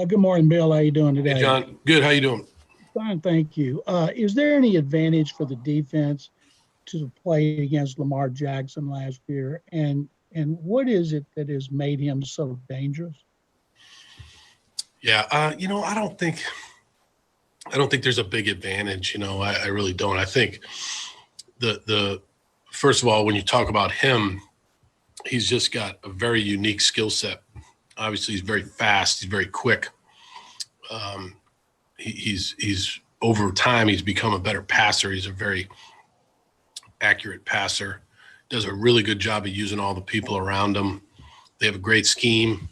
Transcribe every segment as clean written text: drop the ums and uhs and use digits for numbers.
Good morning, Bill. How you doing Hey, today? John. Good. How you doing? Fine, thank you. Is there any advantage for the defense to play against Lamar Jackson last year? And what is it that has made him so dangerous? Yeah. I don't think there's a big advantage. I really don't. I think the first of all, when you talk about him, he's just got a very unique skill set. Obviously, he's very fast. He's very quick. Um, he's over time he's become a better passer. He's a very accurate passer. Does a really good job of using all the people around him. They have a great scheme.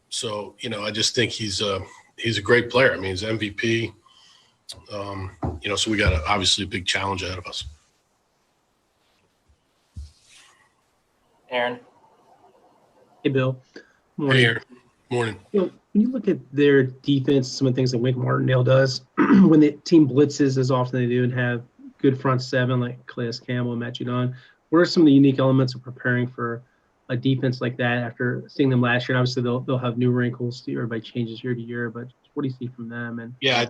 So I just think he's a great player. I mean, he's MVP. So we got obviously a big challenge ahead of us. Aaron. Hey, Bill. Hey, Morning. Aaron. Morning. When you look at their defense, some of the things that Wink Martindale does, when the team blitzes as often they do and have good front seven like Calais Campbell and Matt Judon, what are some of the unique elements of preparing for a defense like that after seeing them last year? And obviously, they'll have new wrinkles. Everybody changes year to year, but what do you see from them? And Yeah,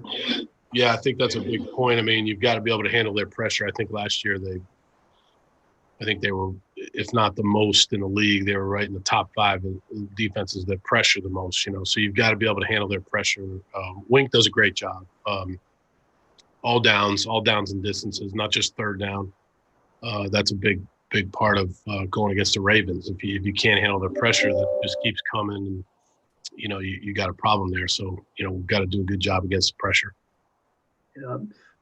I think that's a big point. I mean, you've got to be able to handle their pressure. I think last year they were, if not the most in the league, they were right in the top 5 of defenses that pressure the most. So you've got to be able to handle their pressure. Wink does a great job. All downs and distances, not just third down. That's a big part of going against the Ravens. If you can't handle their pressure, that just keeps coming, and you got a problem there. So we've got to do a good job against the pressure.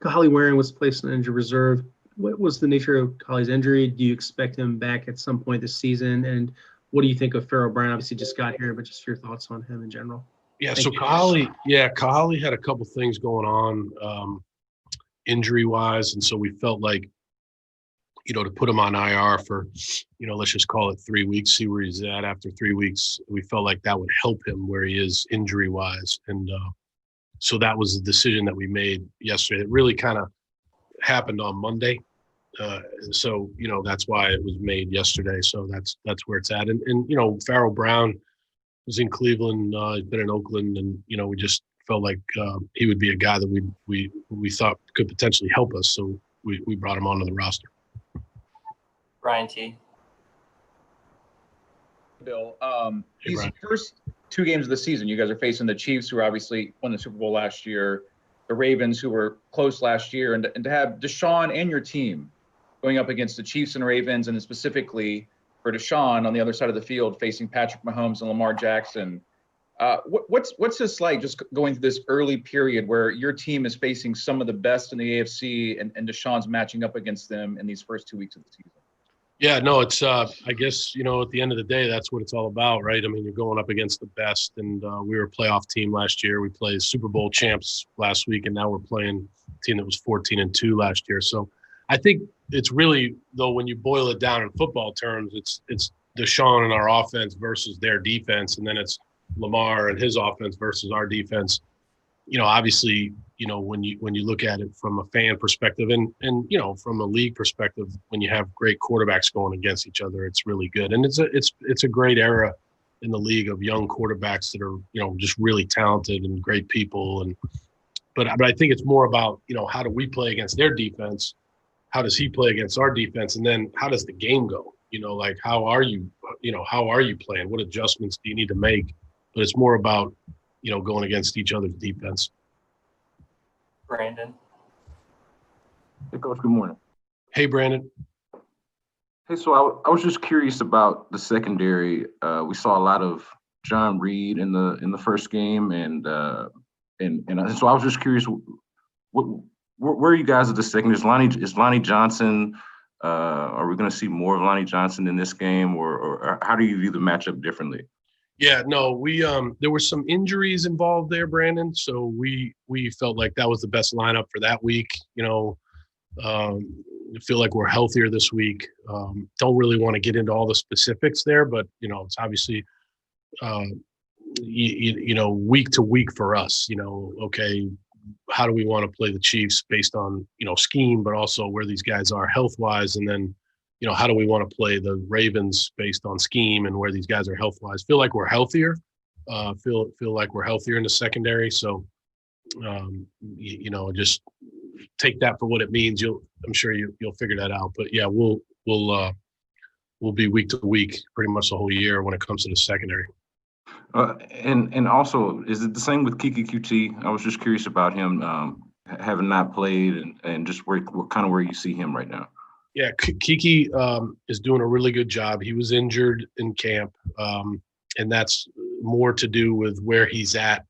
Kahali Waring was placed on injured reserve. What was the nature of Kahali's injury? Do you expect him back at some point this season? And what do you think of Farrell Brown? Obviously, just got here, but just your thoughts on him in general. Yeah, Thank so you. Kahali had a couple things going on injury-wise, and so we felt like, to put him on IR for, let's just call it 3 weeks, see where he's at after 3 weeks. We felt like that would help him where he is injury-wise. And so that was the decision that we made yesterday. It really kind of happened on Monday. So that's why it was made yesterday. So that's where it's at. And Farrell Brown was in Cleveland, he's been in Oakland, and we just felt like he would be a guy that we thought could potentially help us. So we brought him onto the roster. Brian T. Bill, Hey, these Brian. first 2 games of the season, you guys are facing the Chiefs, who obviously won the Super Bowl last year, the Ravens, who were close last year, and to have Deshaun and your team going up against the Chiefs and Ravens, and specifically for Deshaun on the other side of the field facing Patrick Mahomes and Lamar Jackson. What's this like, just going through this early period where your team is facing some of the best in the AFC and Deshaun's matching up against them in these first 2 weeks of the season? Yeah, no, it's I guess, at the end of the day, that's what it's all about, right? I mean, you're going up against the best, and we were a playoff team last year. We played Super Bowl champs last week, and now we're playing a team that was 14-2 last year. So I think it's really, though, when you boil it down in football terms, it's Deshaun and our offense versus their defense, and then it's Lamar and his offense versus our defense. Obviously, when you look at it from a fan perspective and from a league perspective, when you have great quarterbacks going against each other, it's really good. And it's a great era in the league of young quarterbacks that are, just really talented and great people. But I think it's more about, how do we play against their defense? How does he play against our defense? And then how does the game go? Like, how are you playing? What adjustments do you need to make? But it's more about, going against each other's defense. Brandon. Hey, Coach, good morning. Hey, Brandon. Hey, so I was just curious about the secondary. We saw a lot of John Reed in the first game, and so I was just curious, where are you guys at the second? Is Lonnie Johnson? Are we going to see more of Lonnie Johnson in this game, or how do you view the matchup differently? Yeah, no, we there were some injuries involved there, Brandon. So we felt like that was the best lineup for that week. I feel like we're healthier this week. Don't really want to get into all the specifics there, but it's obviously week to week for us. Okay, how do we want to play the Chiefs based on scheme, but also where these guys are health wise, and then how do we want to play the Ravens based on scheme and where these guys are health-wise? Feel like we're healthier. feel like we're healthier in the secondary. So, just take that for what it means. I'm sure you'll figure that out. But yeah, we'll be week to week pretty much the whole year when it comes to the secondary. And also, is it the same with Kiki QT? I was just curious about him having not played and just where you see him right now. Yeah, Kiki is doing a really good job. He was injured in camp, and that's more to do with where he's at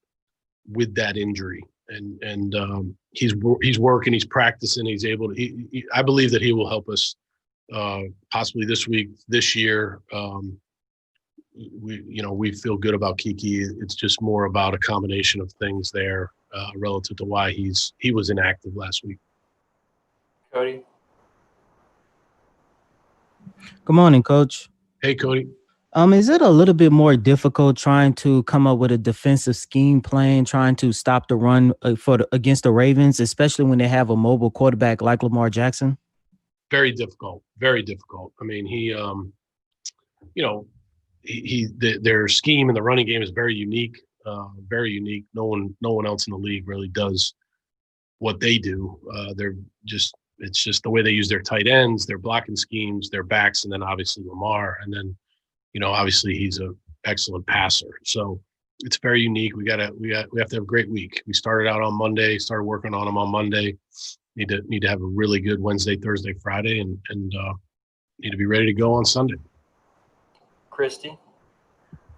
with that injury. And he's working, he's practicing, he's able to. I believe that he will help us possibly this year. We feel good about Kiki. It's just more about a combination of things there relative to why he was inactive last week. Cody. Good morning, Coach. Hey, Cody. Is it a little bit more difficult trying to come up with a defensive scheme plan, trying to stop the run against the Ravens, especially when they have a mobile quarterback like Lamar Jackson? Very difficult. Very difficult. I mean, their scheme in the running game is very unique. Very unique. No one else in the league really does what they do. It's just the way they use their tight ends, their blocking schemes, their backs, and then obviously Lamar. And then, obviously he's an excellent passer. So it's very unique. We have to have a great week. We started out on Monday, started working on them on Monday. Need to have a really good Wednesday, Thursday, Friday, and need to be ready to go on Sunday. Christy.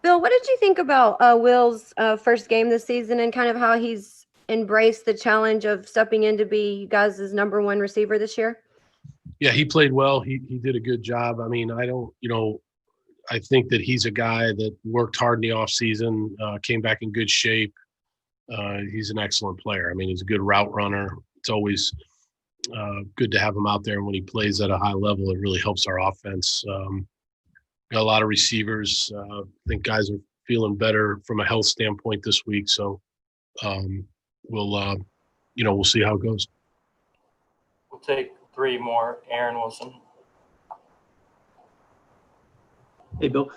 Bill, what did you think about Will's first game this season and kind of how he's embraced the challenge of stepping in to be you guys' number one receiver this year? Yeah, he played well. He did a good job. I mean, I think that he's a guy that worked hard in the offseason, came back in good shape. He's an excellent player. I mean, he's a good route runner. It's always good to have him out there. And when he plays at a high level, it really helps our offense. Got a lot of receivers. I think guys are feeling better from a health standpoint this week. So we'll see how it goes. We'll take three more. Aaron Wilson. Hey, Bill.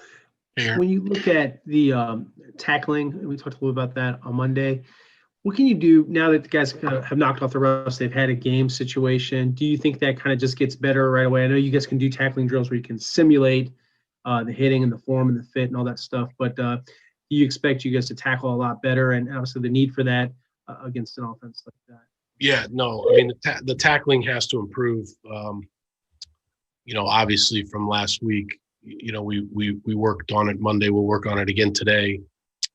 Hey, Aaron. When you look at the tackling, we talked a little about that on Monday. What can you do now that the guys have knocked off the rust? They've had a game situation. Do you think that kind of just gets better right away? I know you guys can do tackling drills where you can simulate the hitting and the form and the fit and all that stuff, but do you expect you guys to tackle a lot better? And obviously the need for that against an offense like that. Yeah, no, I mean, the tackling has to improve. Obviously from last week, we worked on it Monday. We'll work on it again today.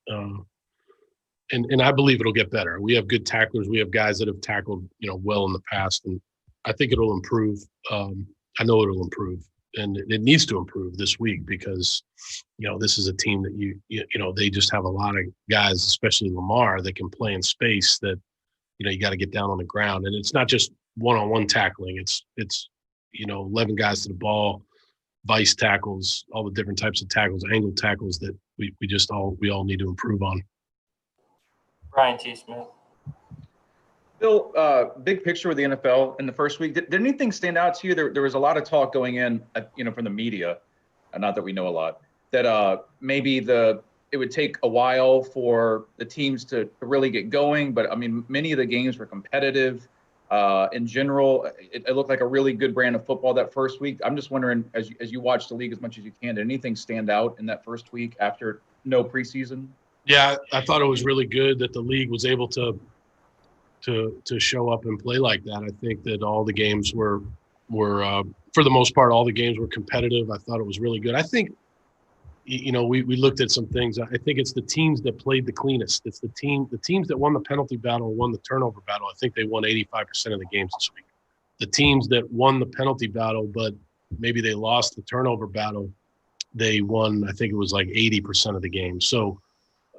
And I believe it'll get better. We have good tacklers. We have guys that have tackled, well in the past, and I think it'll improve. I know it'll improve, and it needs to improve this week because, this is a team that they just have a lot of guys, especially Lamar, that can play in space that, you got to get down on the ground. And it's not just one-on-one tackling. It's 11 guys to the ball, vice tackles, all the different types of tackles, angle tackles that we all need to improve on. Brian T. Smith. Bill, big picture with the NFL in the first week. Did anything stand out to you? There was a lot of talk going in, from the media, not that we know a lot, that maybe it would take a while for the teams to really get going. But I mean, many of the games were competitive. In general, it looked like a really good brand of football that first week. I'm just wondering, as you watch the league as much as you can, did anything stand out in that first week after no preseason? Yeah, I thought it was really good that the league was able to show up and play like that. I think that all the games were for the most part, all the games were competitive. I thought it was really good. I think, we looked at some things. I think it's the teams that played the cleanest. It's the teams that won the penalty battle, won the turnover battle. I think they won 85% of the games this week. The teams that won the penalty battle, but maybe they lost the turnover battle, they won, I think it was like 80% of the games. So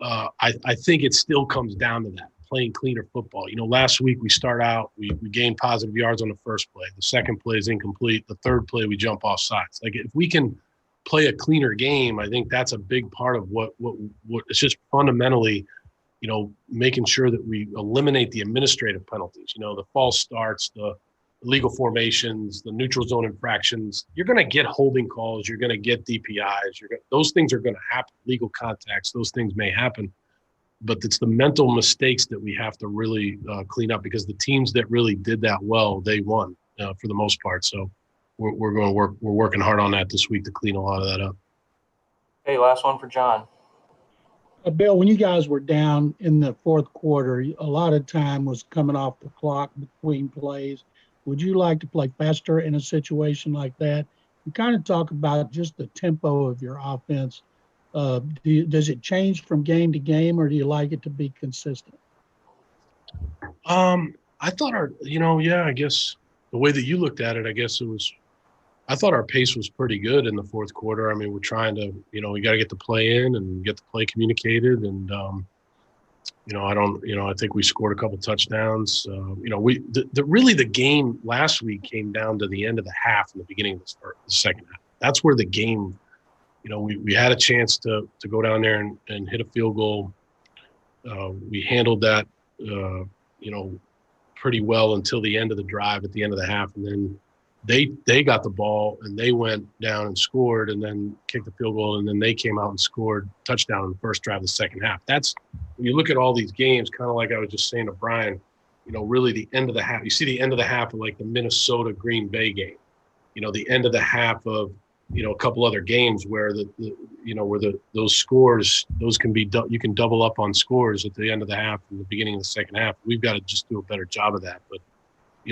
I think it still comes down to that, playing cleaner football. Last week we start out, we gained positive yards on the first play. The second play is incomplete. The third play, we jump off sides. Like if we can play a cleaner game, I think that's a big part of what it's just fundamentally, making sure that we eliminate the administrative penalties, the false starts, the illegal formations, the neutral zone infractions. You're going to get holding calls. You're going to get DPIs. Those things are going to happen. Legal contacts, those things may happen. But it's the mental mistakes that we have to really clean up, because the teams that really did that well, they won for the most part. So we're going to work. We're working hard on that this week to clean a lot of that up. Okay, last one for John. Bill, when you guys were down in the fourth quarter, a lot of time was coming off the clock between plays. Would you like to play faster in a situation like that? You kind of talk about just the tempo of your offense. Does it change from game to game, or do you like it to be consistent? I thought I guess the way that you looked at it, I thought our pace was pretty good in the fourth quarter. I mean, we're trying to, we got to get the play in and get the play communicated. And, I think we scored a couple touchdowns. Really the game last week came down to the end of the half and the beginning of the second half. That's where the game, we had a chance to go down there and hit a field goal. We handled that, pretty well until the end of the drive at the end of the half. And then they got the ball and they went down and scored and then kicked the field goal. And then they came out and scored touchdown in the first drive of the second half. That's when you look at all these games, kind of like I was just saying to Brian, really the end of the half, you see the end of the half of like the Minnesota Green Bay game, the end of the half of, a couple other games where those scores, those can be, you can double up on scores at the end of the half and the beginning of the second half. We've got to just do a better job of that. But,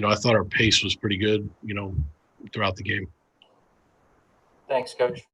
I thought our pace was pretty good, throughout the game. Thanks, Coach.